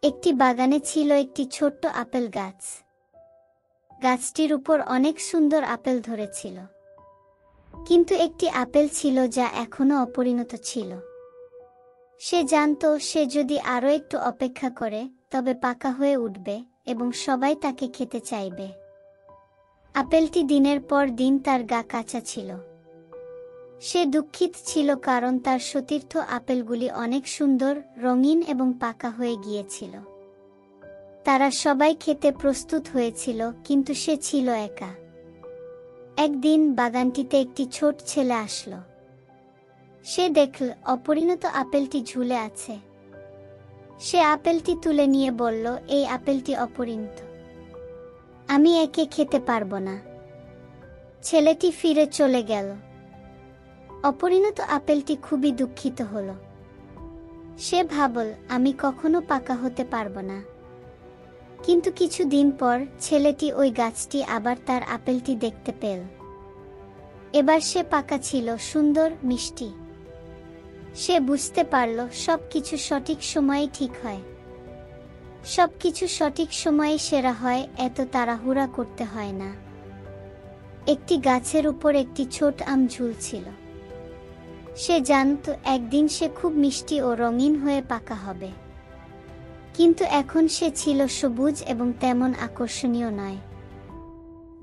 একটি বাগানে ছিল একটি ছোট্ট আপেল গাছ। গাছটির উপর অনেক সুন্দর আপেল ধরেছিল, কিন্তু একটি আপেল ছিল যা এখনো অপরিণত ছিল। সে জানত সে যদি আরো একটু অপেক্ষা করে তবে পাকা হয়ে উঠবে এবং সবাই তাকে খেতে চাইবে। আপেলটি দিনের পর দিন তার গা কাঁচা ছিল। সে দুঃখিত ছিল কারণ তার সতীর্থ আপেলগুলি অনেক সুন্দর, রঙিন এবং পাকা হয়ে গিয়েছিল। তারা সবাই খেতে প্রস্তুত হয়েছিল, কিন্তু সে ছিল একা। একদিন বাগানটিতে একটি ছোট ছেলে আসলো। সে দেখল অপরিণত আপেলটি ঝুলে আছে। সে আপেলটি তুলে নিয়ে বলল, এই আপেলটি অপরিণত, আমি একে খেতে পারবো না। ছেলেটি ফিরে চলে গেল। অপরিণত আপেলটি খুবই দুঃখিত হলো। সে ভাবল, আমি কখনো পাকা হতে পারবো না। কিন্তু কিছুদিন পর ছেলেটি ওই গাছটি আবার তার আপেলটি দেখতে পেল। এবার সে পাকা ছিল, সুন্দর, মিষ্টি। সে বুঝতে পারল সবকিছু সঠিক সময়ে ঠিক হয়। সবকিছু সঠিক সময়ে সেরা হয়, এত তাড়াহুড়া করতে হয় না। একটি গাছের উপর একটি ছোট আম ঝুলছিল। সে জানত একদিন সে খুব মিষ্টি ও রঙিন হয়ে পাকা হবে। কিন্তু এখন সে ছিল সবুজ এবং তেমন আকর্ষণীয় নয়।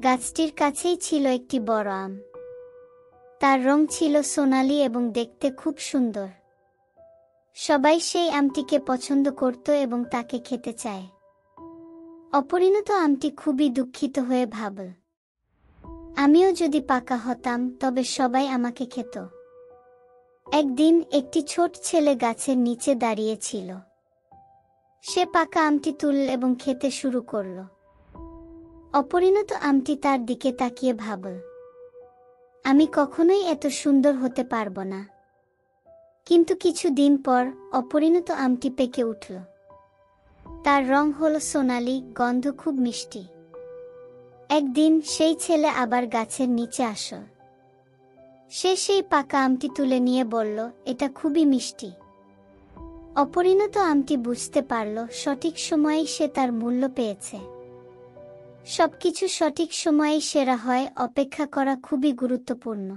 গাছটির কাছেই ছিল একটি বড় আম। তার রং ছিল সোনালী এবং দেখতে খুব সুন্দর। সবাই সেই আমটিকে পছন্দ করত এবং তাকে খেতে চায়। অপরিণত আমটি খুবই দুঃখিত হয়ে ভাবল, আমিও যদি পাকা হতাম তবে সবাই আমাকে খেত। একদিন একটি ছোট ছেলে গাছের নিচে দাঁড়িয়ে ছিল। সে পাকা আমটি তুলল এবং খেতে শুরু করল। অপরিণত আমটি তার দিকে তাকিয়ে ভাবল, আমি কখনোই এত সুন্দর হতে পারবো না। কিন্তু কিছুদিন পর অপরিণত আমটি পেকে উঠল। তার রং হলো সোনালী, গন্ধ খুব মিষ্টি। একদিন সেই ছেলে আবার গাছের নিচে আসল। সে সেই পাকা আমটি তুলে নিয়ে বলল, এটা খুবই মিষ্টি। অপরিণত আমটি বুঝতে পারল সঠিক সময়েই সে তার মূল্য পেয়েছে। সবকিছু সঠিক সময়েই সেরা হয়, অপেক্ষা করা খুবই গুরুত্বপূর্ণ।